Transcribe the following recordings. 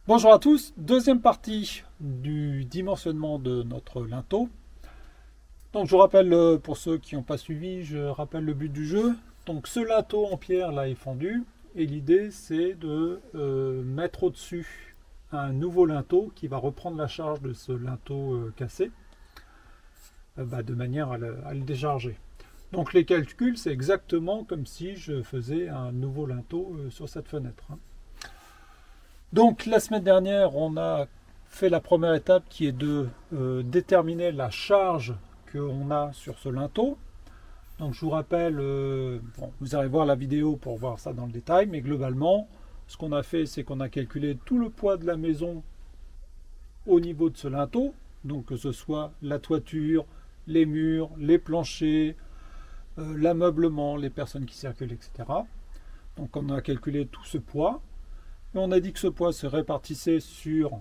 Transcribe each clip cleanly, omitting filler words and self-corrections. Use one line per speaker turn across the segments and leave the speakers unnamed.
Bonjour à tous, deuxième partie du dimensionnement de notre linteau. Donc je vous rappelle, pour ceux qui n'ont pas suivi, je rappelle le but du jeu. Donc ce linteau en pierre là est fendu et l'idée c'est de mettre au-dessus un nouveau linteau qui va reprendre la charge de ce linteau cassé de manière à le décharger. Donc les calculs c'est exactement comme si je faisais un nouveau linteau sur cette fenêtre, hein. Donc la semaine dernière, on a fait la première étape qui est de déterminer la charge qu'on a sur ce linteau. Donc je vous rappelle, bon, vous allez voir la vidéo pour voir ça dans le détail, mais globalement, ce qu'on a fait, c'est qu'on a calculé tout le poids de la maison au niveau de ce linteau, donc que ce soit la toiture, les murs, les planchers, l'ameublement, les personnes qui circulent, etc. Donc on a calculé tout ce poids. Et on a dit que ce poids se répartissait sur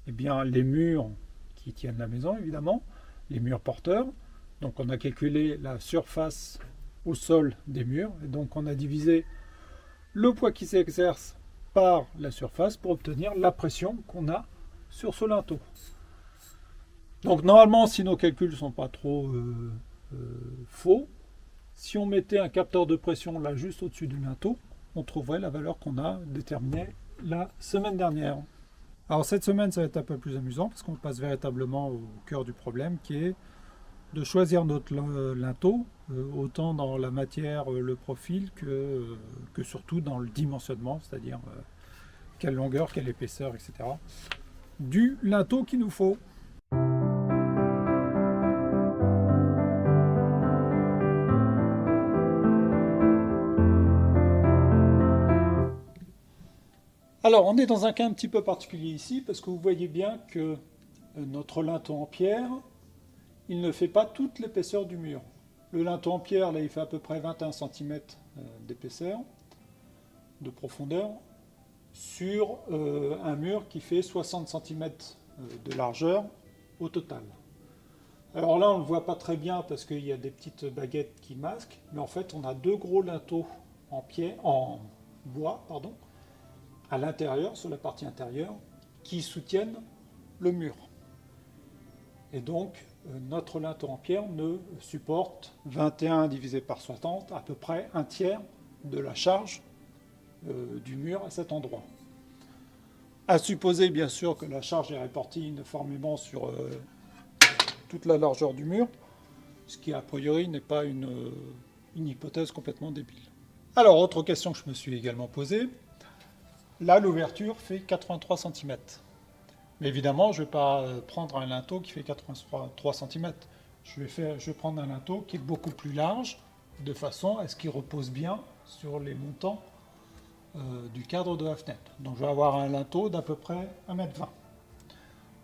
les murs qui tiennent la maison, évidemment, les murs porteurs. Donc on a calculé la surface au sol des murs. Et donc on a divisé le poids qui s'exerce par la surface pour obtenir la pression qu'on a sur ce linteau. Donc normalement, si nos calculs ne sont pas trop faux, si on mettait un capteur de pression là juste au-dessus du linteau, on trouverait la valeur qu'on a déterminée la semaine dernière. Alors cette semaine, ça va être un peu plus amusant parce qu'on passe véritablement au cœur du problème qui est de choisir notre linteau, autant dans la matière, le profil, que surtout dans le dimensionnement, c'est-à-dire quelle longueur, quelle épaisseur, etc. du linteau qu'il nous faut. Alors, on est dans un cas un petit peu particulier ici, parce que vous voyez bien que notre linteau en pierre, il ne fait pas toute l'épaisseur du mur. Le linteau en pierre, là, il fait à peu près 21 cm d'épaisseur, de profondeur, sur un mur qui fait 60 cm de largeur au total. Alors là, on ne le voit pas très bien parce qu'il y a des petites baguettes qui masquent, mais en fait, on a deux gros linteaux en bois, pardon, à l'intérieur, sur la partie intérieure, qui soutiennent le mur. Et donc, notre linteau en pierre ne supporte 21 divisé par 60, à peu près un tiers de la charge du mur à cet endroit. À supposer, bien sûr, que la charge est répartie uniformément sur toute la largeur du mur, ce qui, a priori, n'est pas une hypothèse complètement débile. Alors, autre question que je me suis également posée. Là, l'ouverture fait 83 cm. Mais évidemment, je ne vais pas prendre un linteau qui fait 83 cm. Je vais prendre un linteau qui est beaucoup plus large, de façon à ce qu'il repose bien sur les montants du cadre de la fenêtre. Donc je vais avoir un linteau d'à peu près 1,20 m.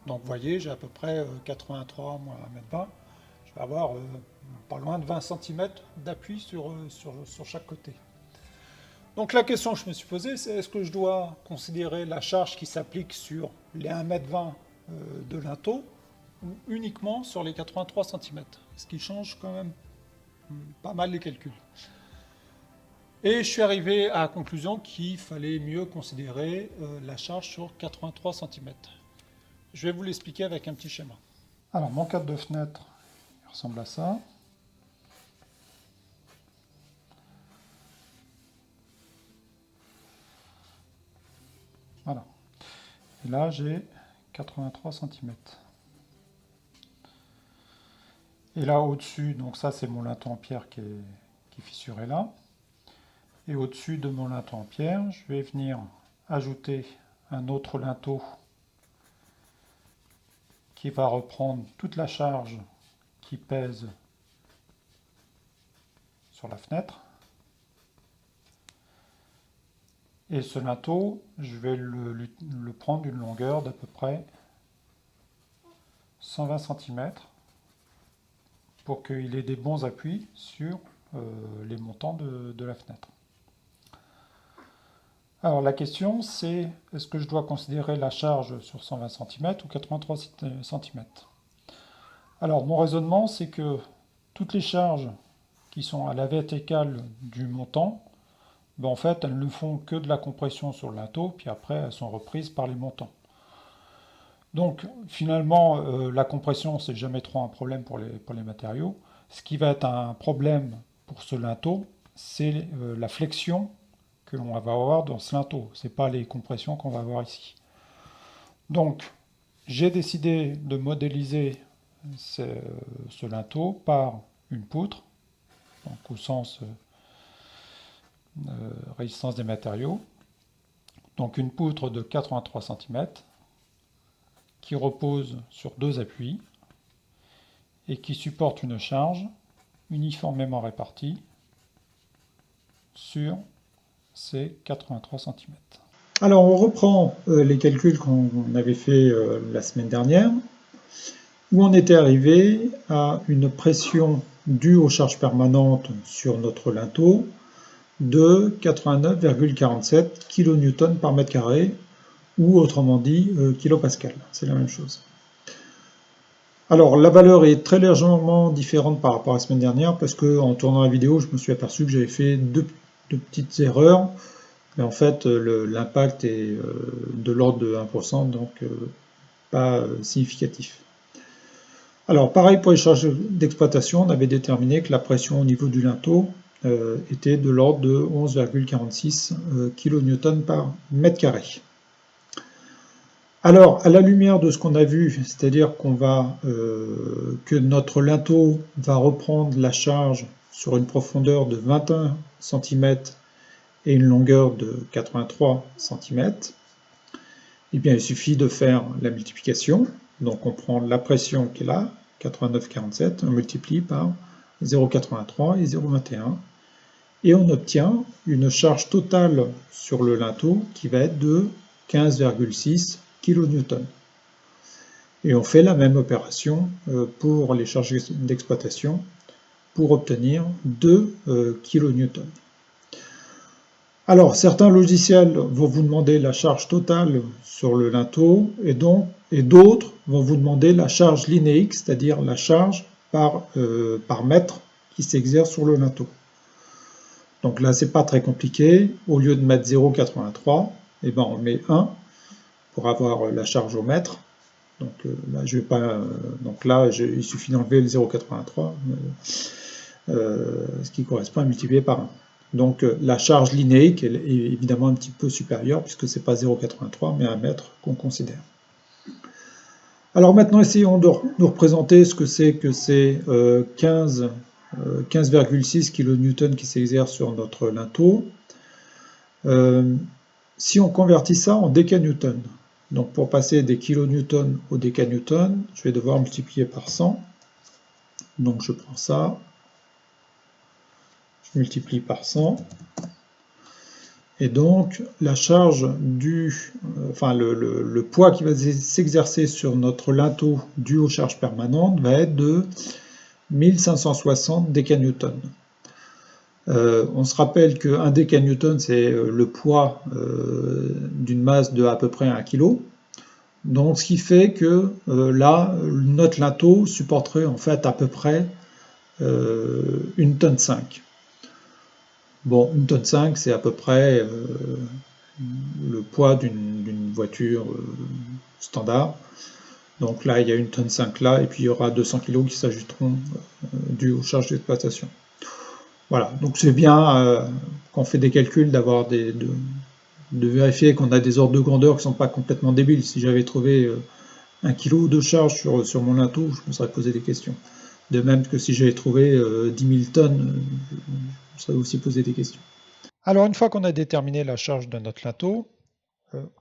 Donc vous voyez, j'ai à peu près 83 moins 1,20 m. Je vais avoir pas loin de 20 cm d'appui sur chaque côté. Donc la question que je me suis posée, c'est est-ce que je dois considérer la charge qui s'applique sur les 1,20 m de linteau ou uniquement sur les 83 cm, ce qui change quand même pas mal les calculs. Et je suis arrivé à la conclusion qu'il fallait mieux considérer la charge sur 83 cm. Je vais vous l'expliquer avec un petit schéma. Alors mon cadre de fenêtre il ressemble à ça. Voilà. Et là, j'ai 83 cm. Et là, au-dessus, donc ça, c'est mon linteau en pierre qui est fissuré là. Et au-dessus de mon linteau en pierre, je vais venir ajouter un autre linteau qui va reprendre toute la charge qui pèse sur la fenêtre. Et ce linteau, je vais le prendre d'une longueur d'à peu près 120 cm pour qu'il ait des bons appuis sur les montants de la fenêtre. Alors la question c'est, est-ce que je dois considérer la charge sur 120 cm ou 83 cm? Alors mon raisonnement c'est que toutes les charges qui sont à la verticale du montant ben, en fait, elles ne font que de la compression sur le linteau, puis après, elles sont reprises par les montants. Donc, finalement, la compression, c'est jamais trop un problème pour les matériaux. Ce qui va être un problème pour ce linteau, c'est la flexion que l'on va avoir dans ce linteau. Ce n'est pas les compressions qu'on va avoir ici. Donc, j'ai décidé de modéliser ce, ce linteau par une poutre, donc au sens résistance des matériaux. Donc une poutre de 83 cm qui repose sur deux appuis et qui supporte une charge uniformément répartie sur ces 83 cm. Alors on reprend les calculs qu'on avait fait la semaine dernière, où on était arrivé à une pression due aux charges permanentes sur notre linteau de 89,47 kN par mètre carré, ou autrement dit kilopascal, c'est la même chose. Alors la valeur est très légèrement différente par rapport à la semaine dernière, parce que en tournant la vidéo, je me suis aperçu que j'avais fait deux petites erreurs, mais en fait l'impact est de l'ordre de 1%, donc pas significatif. Alors pareil pour les charges d'exploitation, on avait déterminé que la pression au niveau du linteau était de l'ordre de 11,46 kN par mètre carré. Alors, à la lumière de ce qu'on a vu, c'est-à-dire que notre linteau va reprendre la charge sur une profondeur de 21 cm et une longueur de 83 cm, eh bien, il suffit de faire la multiplication. Donc, on prend la pression qui est là, 89,47, on multiplie par 0,83 et 0,21, et on obtient une charge totale sur le linteau qui va être de 15,6 kN. Et on fait la même opération pour les charges d'exploitation pour obtenir 2 kN. Alors, certains logiciels vont vous demander la charge totale sur le linteau et d'autres vont vous demander la charge linéique, c'est-à-dire la charge par mètre qui s'exerce sur le linteau. Donc là, c'est pas très compliqué. Au lieu de mettre 0,83, eh ben, on met 1 pour avoir la charge au mètre. Donc là, je vais pas. Donc là, il suffit d'enlever le 0,83, ce qui correspond à multiplier par 1. Donc la charge linéique elle est évidemment un petit peu supérieure puisque c'est pas 0,83 mais 1 mètre qu'on considère. Alors maintenant, essayons de représenter ce que c'est 15,6 kN qui s'exerce sur notre linteau. Si on convertit ça en décanewtons, donc pour passer des kilonewtons au décanewtons, je vais devoir multiplier par 100. Donc je prends ça, je multiplie par 100, et donc la charge le poids qui va s'exercer sur notre linteau dû aux charges permanentes va être de 1560 décanewtons. On se rappelle qu'un décanewton, c'est le poids d'une masse de à peu près 1 kg. Donc, ce qui fait que là, notre linteau supporterait en fait à peu près 1,5 tonne. Bon, 1,5 tonne, c'est à peu près le poids d'une voiture standard. Donc là, il y a 1,5 tonne là, et puis il y aura 200 kg qui s'ajouteront dû aux charges d'exploitation. Voilà, donc c'est bien quand on fait des calculs de vérifier qu'on a des ordres de grandeur qui ne sont pas complètement débiles. Si j'avais trouvé 1 kg de charge sur mon linteau, je me serais posé des questions. De même que si j'avais trouvé 10 000 tonnes, je me serais aussi posé des questions. Alors une fois qu'on a déterminé la charge de notre linteau,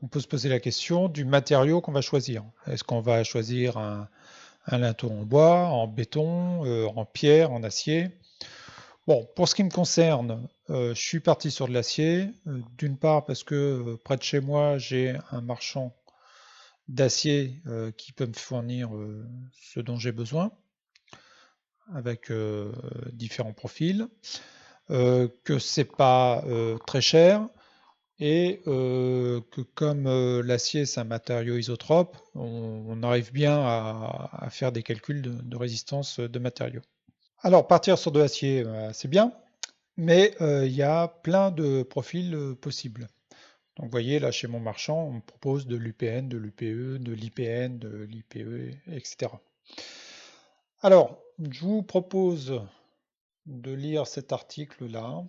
on peut se poser la question du matériau qu'on va choisir. Est-ce qu'on va choisir un linteau en bois, en béton, en pierre, en acier? Bon, pour ce qui me concerne, je suis parti sur de l'acier. D'une part parce que près de chez moi, j'ai un marchand d'acier qui peut me fournir ce dont j'ai besoin, avec différents profils, que c'est pas très cher, et que comme l'acier c'est un matériau isotrope, on arrive bien à faire des calculs de résistance de matériaux. Alors partir sur de l'acier, c'est bien. mais il y a plein de profils possibles. Donc vous voyez, là chez mon marchand, on me propose de l'UPN, de l'UPE, de l'IPN, de l'IPE, etc. Alors, je vous propose de lire cet article-là,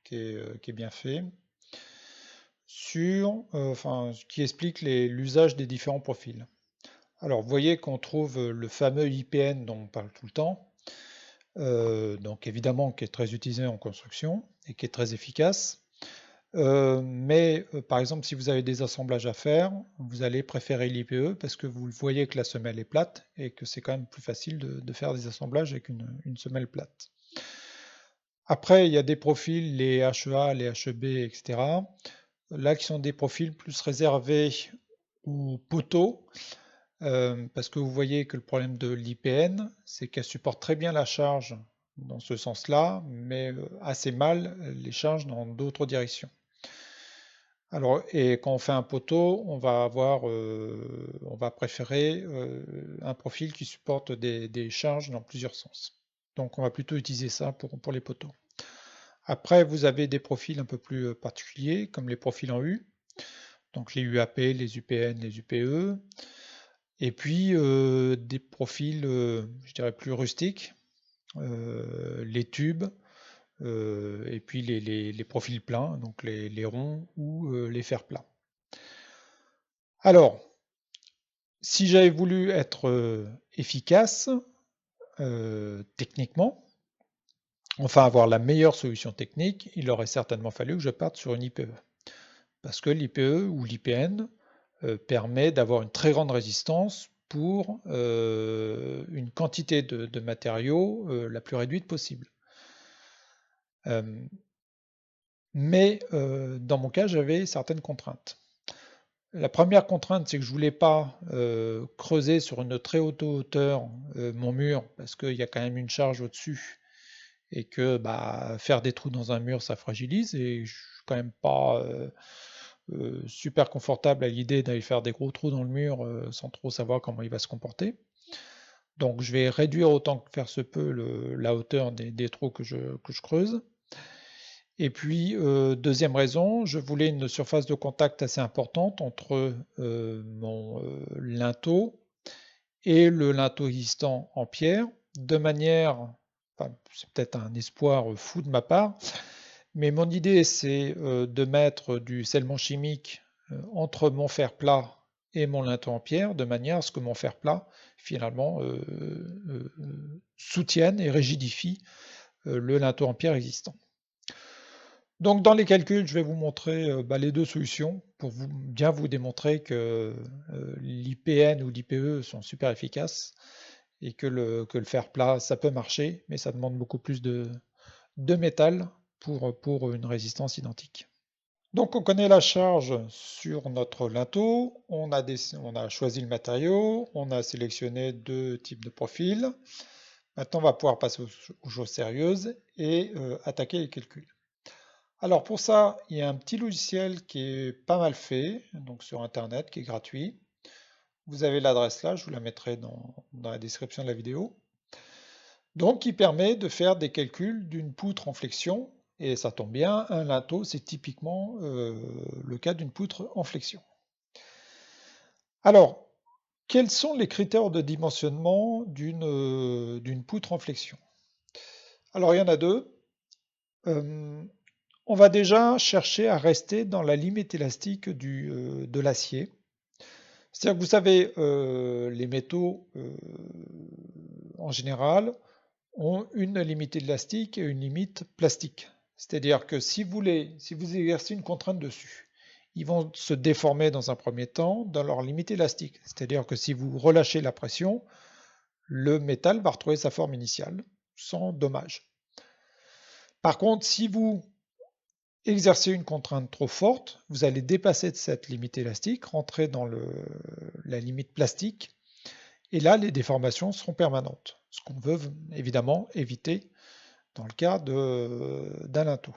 qui est bien fait, qui explique l'usage des différents profils. Alors, vous voyez qu'on trouve le fameux IPN dont on parle tout le temps, donc évidemment qui est très utilisé en construction et qui est très efficace. Mais par exemple, si vous avez des assemblages à faire, vous allez préférer l'IPE parce que vous voyez que la semelle est plate et que c'est quand même plus facile de faire des assemblages avec une semelle plate. Après, il y a des profils, les HEA, les HEB, etc. Là, qui sont des profils plus réservés aux poteaux, parce que vous voyez que le problème de l'IPN, c'est qu'elle supporte très bien la charge dans ce sens-là, mais assez mal les charges dans d'autres directions. Alors, et quand on fait un poteau, on va préférer un profil qui supporte des charges dans plusieurs sens. Donc, on va plutôt utiliser ça pour les poteaux. Après, vous avez des profils un peu plus particuliers, comme les profils en U, donc les UAP, les UPN, les UPE, et puis des profils, je dirais, plus rustiques, les tubes, et puis les profils pleins, donc les ronds ou les fers plats. Alors, si j'avais voulu être efficace techniquement, enfin avoir la meilleure solution technique, il aurait certainement fallu que je parte sur une IPE. Parce que l'IPE ou l'IPN permet d'avoir une très grande résistance pour une quantité de matériaux la plus réduite possible. Mais dans mon cas, j'avais certaines contraintes. La première contrainte, c'est que je voulais pas creuser sur une très haute hauteur mon mur, parce qu'il y a quand même une charge au-dessus, et que bah, faire des trous dans un mur, ça fragilise, et je suis quand même pas super confortable à l'idée d'aller faire des gros trous dans le mur sans trop savoir comment il va se comporter. Donc je vais réduire autant que faire se peut la hauteur des trous que je creuse. Et puis, deuxième raison, je voulais une surface de contact assez importante entre mon linteau et le linteau existant en pierre, de manière, enfin, c'est peut-être un espoir fou de ma part, mais mon idée c'est de mettre du scellement chimique entre mon fer plat et mon linteau en pierre, de manière à ce que mon fer plat finalement soutienne et rigidifie le linteau en pierre existant. Donc dans les calculs, je vais vous montrer les deux solutions pour bien vous démontrer que l'IPN ou l'IPE sont super efficaces et que le fer plat, ça peut marcher, mais ça demande beaucoup plus de métal pour une résistance identique. Donc on connaît la charge sur notre linteau, on a choisi le matériau, on a sélectionné deux types de profils. Maintenant on va pouvoir passer aux choses sérieuses et attaquer les calculs. Alors pour ça, il y a un petit logiciel qui est pas mal fait, donc sur internet, qui est gratuit. Vous avez l'adresse là, je vous la mettrai dans la description de la vidéo. Donc qui permet de faire des calculs d'une poutre en flexion, et ça tombe bien, un linteau c'est typiquement le cas d'une poutre en flexion. Alors, quels sont les critères de dimensionnement d'une poutre en flexion? Alors il y en a deux. On va déjà chercher à rester dans la limite élastique de l'acier. C'est-à-dire que vous savez, les métaux en général ont une limite élastique et une limite plastique. C'est-à-dire que si vous exercez une contrainte dessus, ils vont se déformer dans un premier temps dans leur limite élastique. C'est-à-dire que si vous relâchez la pression, le métal va retrouver sa forme initiale sans dommage. Par contre, si vous exercer une contrainte trop forte, vous allez dépasser de cette limite élastique, rentrer dans la limite plastique, et là les déformations seront permanentes, ce qu'on veut évidemment éviter dans le cas d'un linteau.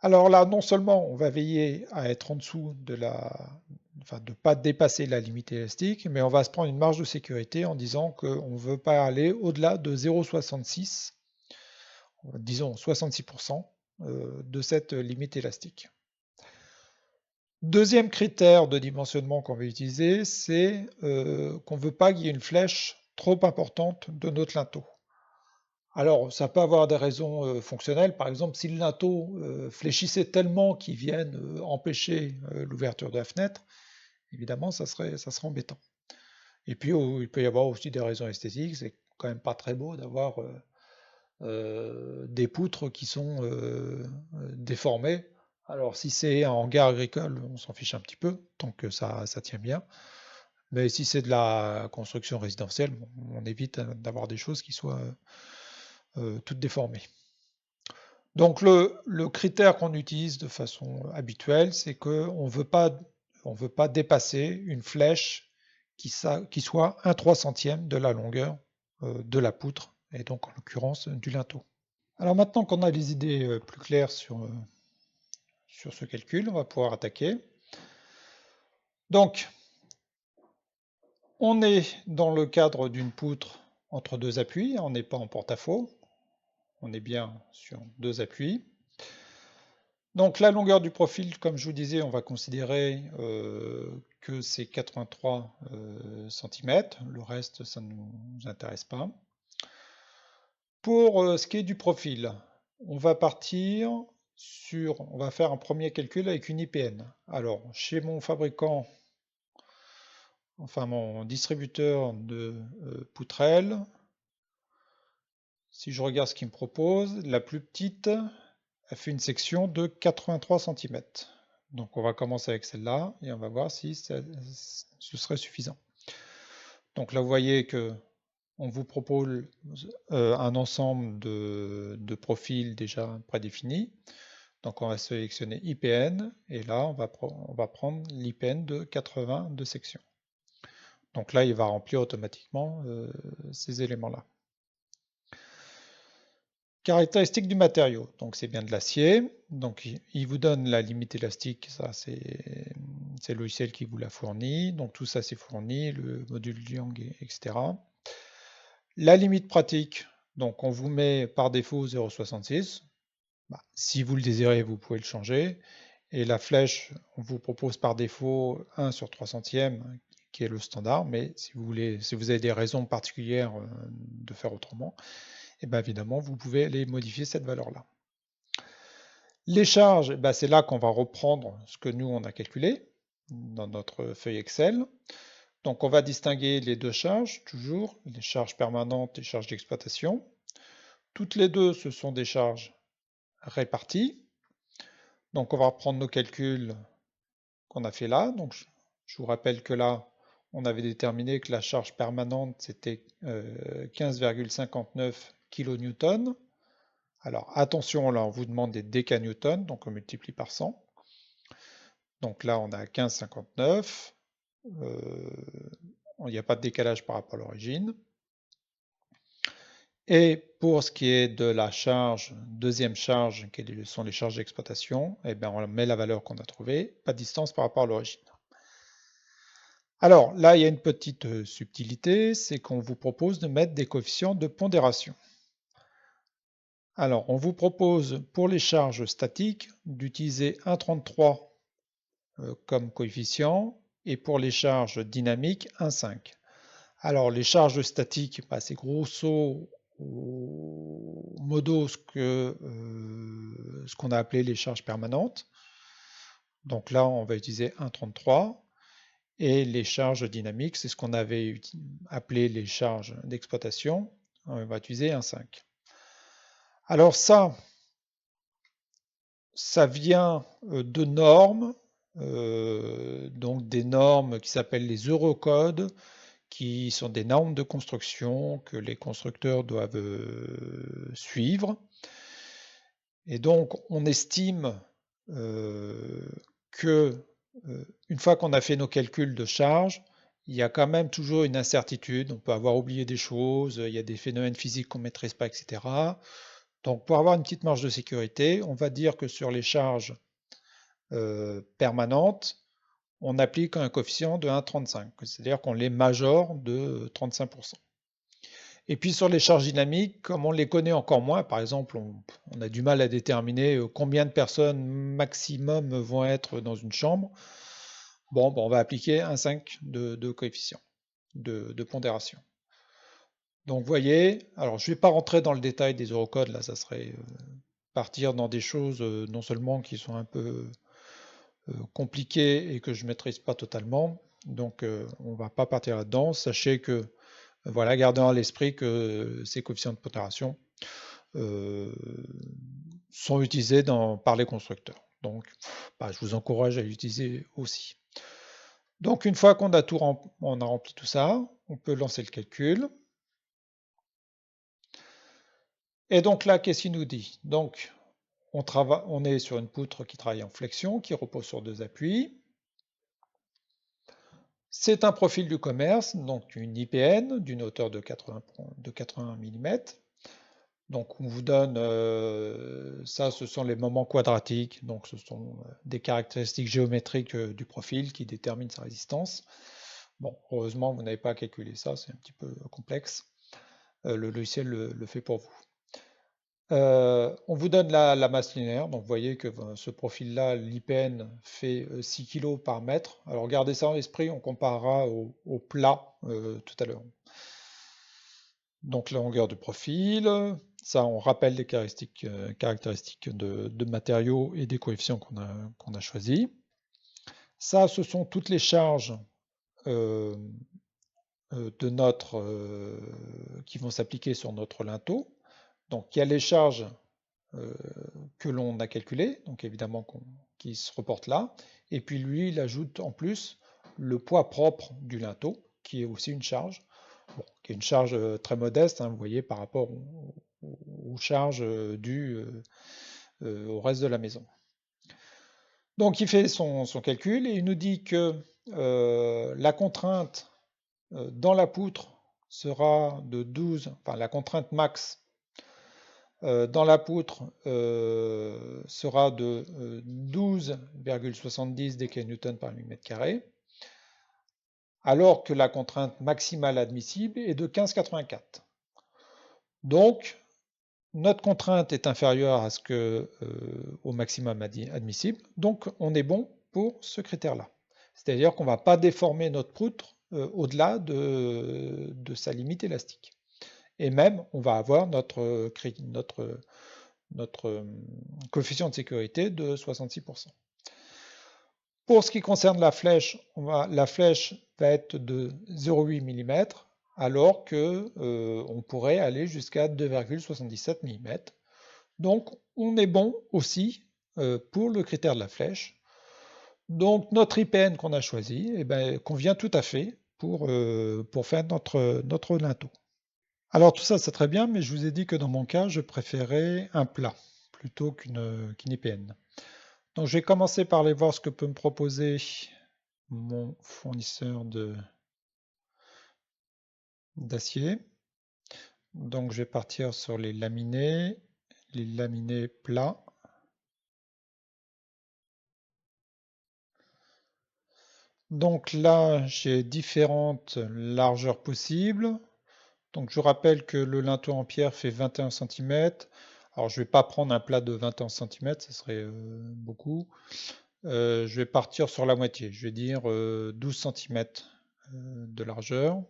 Alors là, non seulement on va veiller à être en dessous de ne pas dépasser la limite élastique, mais on va se prendre une marge de sécurité en disant qu'on ne veut pas aller au-delà de 0,66.
disons 66% de cette limite élastique. Deuxième critère de dimensionnement qu'on va utiliser, c'est qu'on ne veut pas qu'il y ait une flèche trop importante de notre linteau. Alors, ça peut avoir des raisons fonctionnelles. Par exemple, si le linteau fléchissait tellement qu'il vienne empêcher l'ouverture de la fenêtre, évidemment, ça serait embêtant. Et puis, il peut y avoir aussi des raisons esthétiques. C'est quand même pas très beau d'avoir des poutres qui sont déformées. Alors, si c'est un hangar agricole, on s'en fiche un petit peu, tant que ça tient bien. Mais si c'est de la construction résidentielle, on évite d'avoir des choses qui soient toutes déformées. Donc le critère qu'on utilise de façon habituelle, c'est qu'on ne veut pas dépasser une flèche qui soit 1/300e de la longueur de la poutre, et donc en l'occurrence du linteau. Alors maintenant qu'on a les idées plus claires sur ce calcul, on va pouvoir attaquer. Donc, on est dans le cadre d'une poutre entre deux appuis, on n'est pas en porte-à-faux, on est bien sur deux appuis. Donc la longueur du profil, comme je vous disais, on va considérer que c'est 83 cm, le reste ça ne nous intéresse pas. Pour ce qui est du profil, on va faire un premier calcul avec une IPN. Alors chez mon fabricant, enfin mon distributeur de poutrelles, si je regarde ce qu'il me propose, la plus petite a fait une section de 83 cm. Donc on va commencer avec celle-là et on va voir si ce serait suffisant. Donc là vous voyez que on vous propose un ensemble de profils déjà prédéfinis. Donc on va sélectionner IPN et là on va prendre l'IPN de 82 sections. Donc là il va remplir automatiquement ces éléments-là. Caractéristiques du matériau, donc c'est bien de l'acier, donc il vous donne la limite élastique, ça c'est le logiciel qui vous l'a fourni, donc tout ça c'est fourni, le module Young, etc. La limite pratique, donc on vous met par défaut 0,66, si vous le désirez vous pouvez le changer, et la flèche on vous propose par défaut 1 sur 3 centièmes, qui est le standard, mais si vous avez des raisons particulières de faire autrement, et bien évidemment, vous pouvez aller modifier cette valeur-là. Les charges, c'est là qu'on va reprendre ce que nous, on a calculé dans notre feuille Excel. Donc, on va distinguer les deux charges, toujours, les charges permanentes et charges d'exploitation. Toutes les deux, ce sont des charges réparties. Donc, on va reprendre nos calculs qu'on a fait là. Donc, je vous rappelle que là, on avait déterminé que la charge permanente, c'était 15,59 kN. Alors attention, là on vous demande des décanewtons, donc on multiplie par 100. Donc là on a 15,59. Il n'y a pas de décalage par rapport à l'origine. Et pour ce qui est de la charge, deuxième charge, quelles sont les charges d'exploitation, on met la valeur qu'on a trouvée, pas de distance par rapport à l'origine. Alors là, il y a une petite subtilité, c'est qu'on vous propose de mettre des coefficients de pondération. Alors, on vous propose pour les charges statiques d'utiliser 1,33 comme coefficient et pour les charges dynamiques 1,5. Alors, les charges statiques, c'est grosso modo ce qu'on a appelé les charges permanentes. Donc là, on va utiliser 1,33. Et les charges dynamiques, c'est ce qu'on avait appelé les charges d'exploitation. On va utiliser 1,5. Alors ça vient de normes, donc des normes qui s'appellent les Eurocodes, qui sont des normes de construction que les constructeurs doivent suivre. Et donc on estime que une fois qu'on a fait nos calculs de charge, il y a quand même toujours une incertitude, on peut avoir oublié des choses, il y a des phénomènes physiques qu'on ne maîtrise pas, etc. Donc pour avoir une petite marge de sécurité, on va dire que sur les charges permanentes, on applique un coefficient de 1,35, c'est-à-dire qu'on les majore de 35%. Et puis sur les charges dynamiques, comme on les connaît encore moins, par exemple, on a du mal à déterminer combien de personnes maximum vont être dans une chambre. Bon, on va appliquer un 5 de coefficient de pondération. Donc vous voyez, alors je ne vais pas rentrer dans le détail des eurocodes, là ça serait partir dans des choses non seulement qui sont un peu compliquées et que je ne maîtrise pas totalement, donc on ne va pas partir là-dedans. Sachez que, voilà, gardez à l'esprit que ces coefficients de pondération sont utilisés par les constructeurs. Donc je vous encourage à l'utiliser aussi. Donc une fois qu'on a on a rempli tout ça, on peut lancer le calcul. Et donc là, qu'est-ce qu'il nous dit? Donc on est sur une poutre qui travaille en flexion, qui repose sur 2 appuis. C'est un profil du commerce, donc une IPN d'une hauteur de 80 mm. Donc on vous donne, ça ce sont les moments quadratiques, donc ce sont des caractéristiques géométriques du profil qui déterminent sa résistance. Bon, heureusement vous n'avez pas à calculer ça, c'est un petit peu complexe. Le logiciel le fait pour vous. On vous donne la masse linéaire, donc vous voyez que ce profil-là, l'IPN, fait 6 kg par mètre. Alors gardez ça en esprit, on comparera au plat tout à l'heure. Donc la longueur du profil, ça on rappelle les caractéristiques de matériaux et des coefficients qu'on a choisis. Ça, ce sont toutes les charges qui vont s'appliquer sur notre linteau. Donc il y a les charges que l'on a calculées, donc évidemment qui se reportent là. Et puis lui, il ajoute en plus le poids propre du linteau, qui est aussi une charge, qui est une charge très modeste, hein, vous voyez, par rapport aux charges dues au reste de la maison. Donc il fait son calcul et il nous dit que la contrainte dans la poutre sera de 12, enfin la contrainte max dans la poutre sera de 12,70 dkN par mm carré, alors que la contrainte maximale admissible est de 15,84. Donc, notre contrainte est inférieure à au maximum admissible, donc on est bon pour ce critère-là. C'est-à-dire qu'on ne va pas déformer notre poutre au-delà de sa limite élastique. Et même, on va avoir notre coefficient de sécurité de 66%. Pour ce qui concerne la flèche, la flèche va être de 0,8 mm, alors que on pourrait aller jusqu'à 2,77 mm. Donc, on est bon aussi pour le critère de la flèche. Donc, notre IPN qu'on a choisi convient tout à fait pour faire notre linteau. Alors tout ça c'est très bien, mais je vous ai dit que dans mon cas, je préférais un plat plutôt qu'une IPN. Donc je vais commencer par aller voir ce que peut me proposer mon fournisseur d'acier. Donc je vais partir sur les laminés plats. Donc là, j'ai différentes largeurs possibles. Donc je rappelle que le linteau en pierre fait 21 cm. Alors je ne vais pas prendre un plat de 21 cm, ça serait beaucoup. Je vais partir sur la moitié, je vais dire 12 cm de largeur.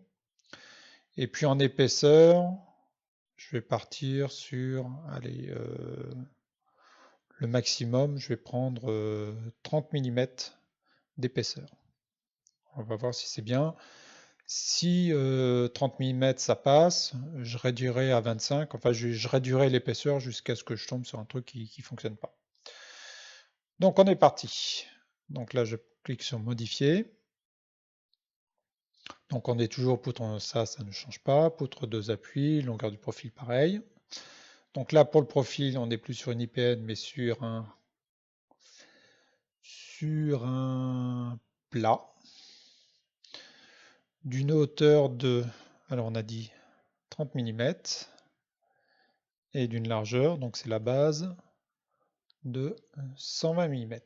Et puis en épaisseur, je vais partir sur, allez, le maximum, je vais prendre 30 mm d'épaisseur. On va voir si c'est bien. Si 30 mm ça passe, je réduirai à 25, enfin je réduirai l'épaisseur jusqu'à ce que je tombe sur un truc qui ne fonctionne pas. Donc on est parti. Donc là je clique sur modifier. Donc on est toujours poutre, ça ne change pas. Poutre 2 appuis, longueur du profil pareil. Donc là pour le profil, on n'est plus sur une IPN mais sur un plat d'une hauteur de, alors on a dit 30 mm et d'une largeur, donc c'est la base, de 120 mm.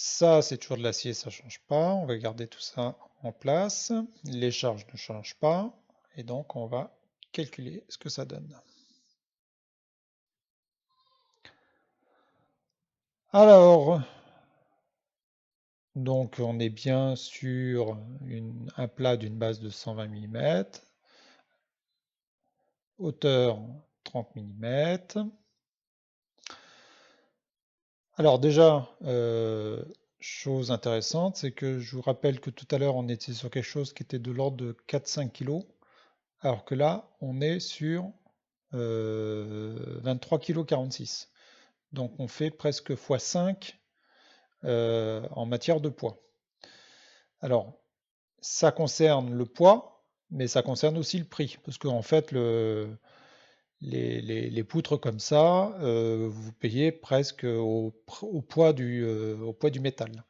Ça, c'est toujours de l'acier, ça change pas. On va garder tout ça en place. Les charges ne changent pas. Et donc, on va calculer ce que ça donne. Alors, donc on est bien sur un plat d'une base de 120 mm, hauteur 30 mm. Alors déjà, chose intéressante, c'est que je vous rappelle que tout à l'heure on était sur quelque chose qui était de l'ordre de 4-5 kg, alors que là on est sur 23 kg 46. Donc on fait presque x5 en matière de poids. Alors, ça concerne le poids, mais ça concerne aussi le prix, parce qu'en fait, les poutres comme ça, vous payez presque au poids au poids du métal.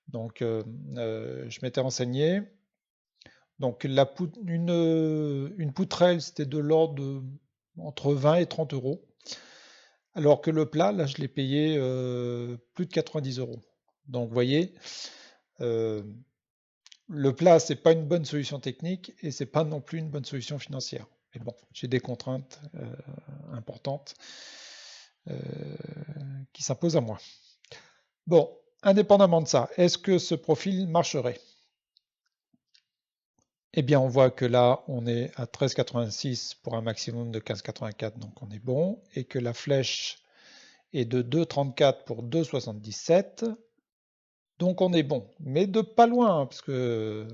Donc, je m'étais renseigné. Donc, une poutrelle, c'était de l'ordre de entre 20 et 30 euros, alors que le plat, là, je l'ai payé plus de 90 euros. Donc, vous voyez, euh, le plat, c'est pas une bonne solution technique et c'est pas non plus une bonne solution financière. Mais bon, j'ai des contraintes importantes euh, qui s'imposent à moi. Bon, indépendamment de ça, est-ce que ce profil marcherait? Eh bien, on voit que là, on est à 13,86 pour un maximum de 15,84, donc on est bon, et que la flèche est de 2,34 pour 2,77, donc on est bon, mais de pas loin, hein, parce que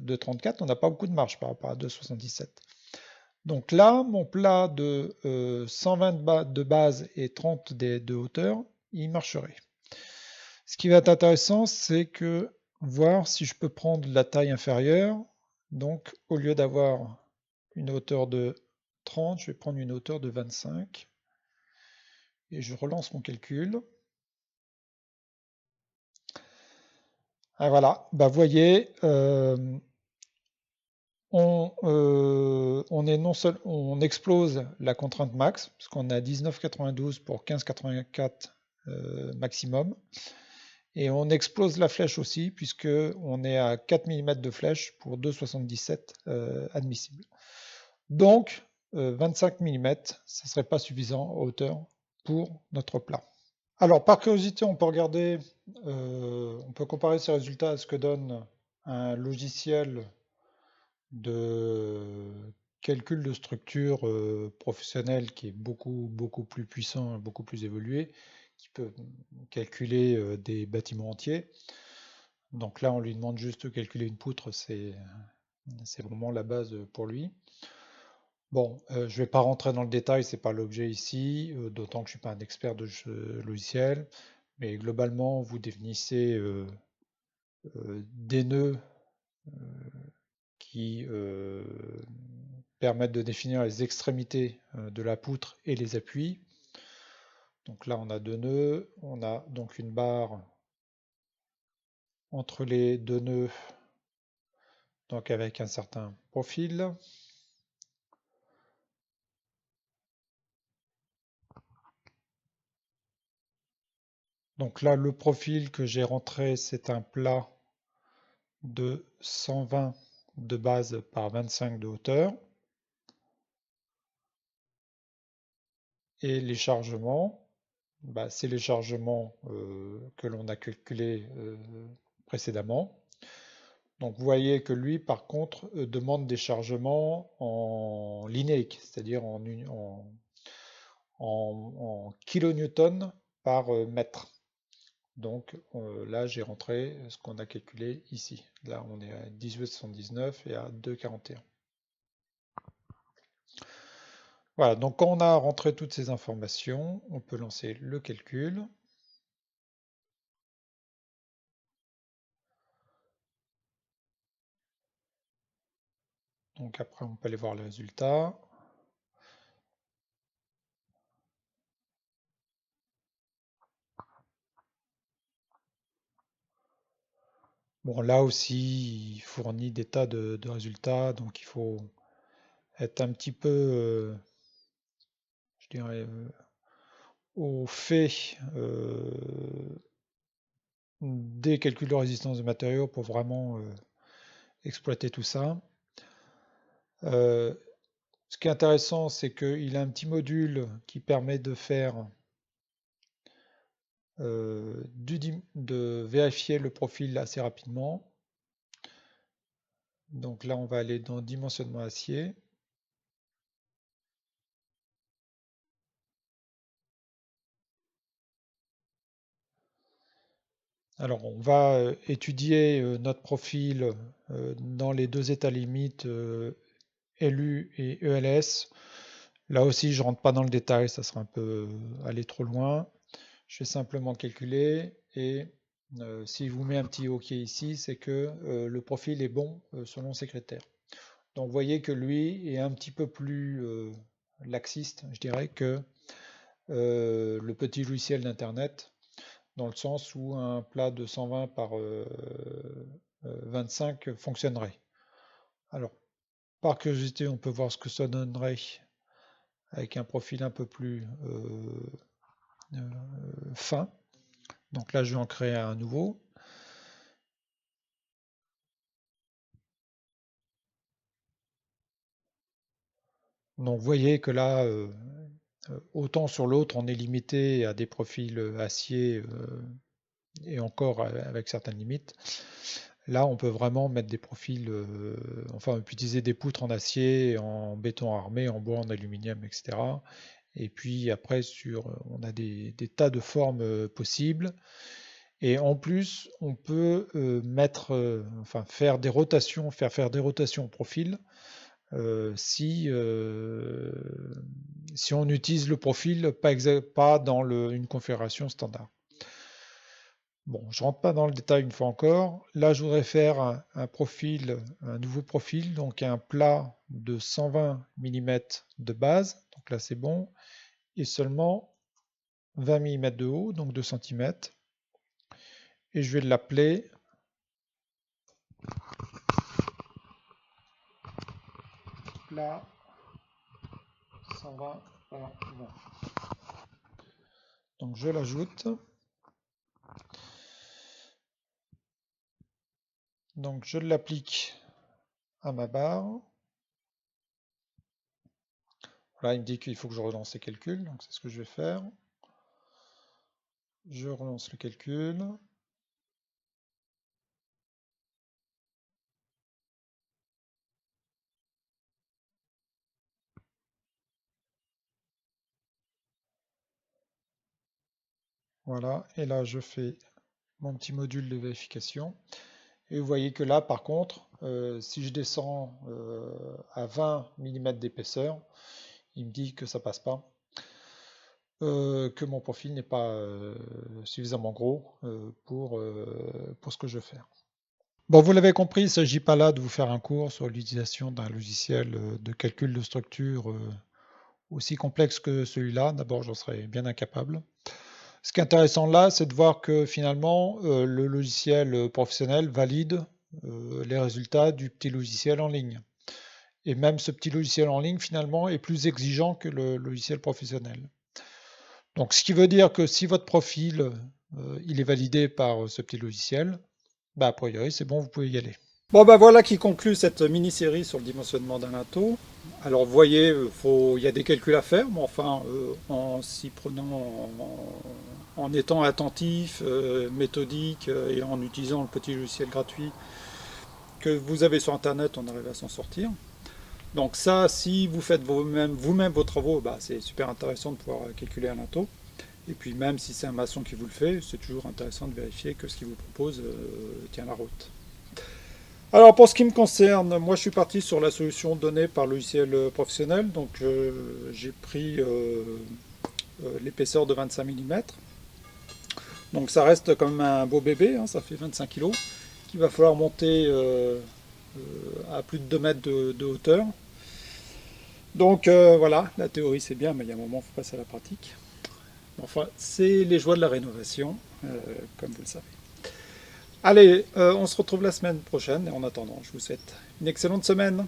2,34, on n'a pas beaucoup de marge par rapport à 2,77. Donc là, mon plat de 120 de base et 30 de hauteur, il marcherait. Ce qui va être intéressant, c'est que voir si je peux prendre la taille inférieure. Donc, au lieu d'avoir une hauteur de 30, je vais prendre une hauteur de 25. Et je relance mon calcul. Ah, voilà, bah, vous voyez, on est non seul, on explose la contrainte max, parce qu'on a 19,92 pour 15,84 maximum, et on explose la flèche aussi, puisque on est à 4 mm de flèche pour 2,77 admissible. Donc, 25 mm, ça ne serait pas suffisant en hauteur pour notre plat. Alors, par curiosité, on peut regarder, on peut comparer ces résultats à ce que donne un logiciel de calcul de structure professionnelle qui est beaucoup plus puissant, beaucoup plus évolué, qui peut calculer des bâtiments entiers. Donc là, on lui demande juste de calculer une poutre, c'est vraiment la base pour lui. Bon, je ne vais pas rentrer dans le détail, c'est pas l'objet ici, d'autant que je ne suis pas un expert de logiciel, mais globalement, vous définissez des nœuds qui permettent de définir les extrémités de la poutre et les appuis. Donc là, on a deux nœuds, on a donc une barre entre les deux nœuds, donc avec un certain profil. Donc là, le profil que j'ai rentré, c'est un plat de 120 de base par 25 de hauteur. Et les chargements, bah, c'est les chargements que l'on a calculés précédemment. Donc vous voyez que lui, par contre, demande des chargements en linéique, c'est-à-dire en kilonewtons par mètre. Donc là, j'ai rentré ce qu'on a calculé ici. Là, on est à 18,79 et à 2,41. Voilà, donc quand on a rentré toutes ces informations, on peut lancer le calcul. Donc après, on peut aller voir les résultats. Bon, là aussi, il fournit des tas de résultats, donc il faut être un petit peu, je dirais, au fait des calculs de résistance de matériaux pour vraiment exploiter tout ça. Euh, Ce qui est intéressant, c'est qu'il a un petit module qui permet de faire de vérifier le profil assez rapidement. Donc là, on va aller dans dimensionnement acier. Alors, on va étudier notre profil dans les deux états limites LU et ELS. Là aussi, je rentre pas dans le détail, ça serait un peu aller trop loin. Je vais simplement calculer et s'il vous met un petit OK ici, c'est que le profil est bon selon ces critères. Donc vous voyez que lui est un petit peu plus laxiste, je dirais, que le petit logiciel d'Internet, dans le sens où un plat de 120 par 25 fonctionnerait. Alors, par curiosité, on peut voir ce que ça donnerait avec un profil un peu plus fin. Donc là, je vais en créer un nouveau. Donc vous voyez que là, autant sur l'autre, on est limité à des profils acier et encore avec certaines limites. Là, on peut vraiment mettre des profils, enfin, on peut utiliser des poutres en acier, en béton armé, en bois, en aluminium, etc. Et puis après, on a des tas de formes possibles. Et en plus, on peut enfin, faire faire des rotations au profil si on utilise le profil pas dans une configuration standard. Bon, je rentre pas dans le détail une fois encore. Là, je voudrais faire un nouveau profil, donc un plat de 120 mm de base. Donc là, c'est bon. Et seulement 20 mm de haut, donc 2 cm. Et je vais l'appeler plat 120 par 20. Donc je l'ajoute. Donc je l'applique à ma barre. Là, il me dit qu'il faut que je relance les calculs, donc c'est ce que je vais faire. Je relance le calcul. Voilà, et là je fais mon petit module de vérification. Et vous voyez que là, par contre, si je descends à 20 mm d'épaisseur, il me dit que ça passe pas, que mon profil n'est pas suffisamment gros pour ce que je veux faire. Bon, vous l'avez compris, il ne s'agit pas là de vous faire un cours sur l'utilisation d'un logiciel de calcul de structure aussi complexe que celui-là. D'abord, j'en serais bien incapable. Ce qui est intéressant là, c'est de voir que finalement, le logiciel professionnel valide les résultats du petit logiciel en ligne. Et même ce petit logiciel en ligne, finalement, est plus exigeant que le logiciel professionnel. Donc, ce qui veut dire que si votre profil, il est validé par ce petit logiciel, bah, a priori, c'est bon, vous pouvez y aller.
Bon, ben voilà qui conclut cette mini-série sur le dimensionnement d'un linteau. Alors, vous voyez, il y a des calculs à faire, mais enfin, en s'y prenant, en étant attentif, méthodique et en utilisant le petit logiciel gratuit que vous avez sur Internet, on arrive à s'en sortir. Donc ça, si vous faites vous-même vos travaux, bah, c'est super intéressant de pouvoir calculer un linteau. Et puis même si c'est un maçon qui vous le fait, c'est toujours intéressant de vérifier que ce qu'il vous propose tient la route. Alors pour ce qui me concerne, moi je suis parti sur la solution donnée par le logiciel professionnel. Donc j'ai pris l'épaisseur de 25 mm. Donc ça reste quand même un beau bébé, hein, ça fait 25 kg, qu'il va falloir monter à plus de 2 mètres de hauteur. Donc voilà, la théorie c'est bien, mais il y a un moment il faut passer à la pratique. Enfin, c'est les joies de la rénovation, comme vous le savez. Allez, on se retrouve la semaine prochaine, et en attendant, je vous souhaite une excellente semaine.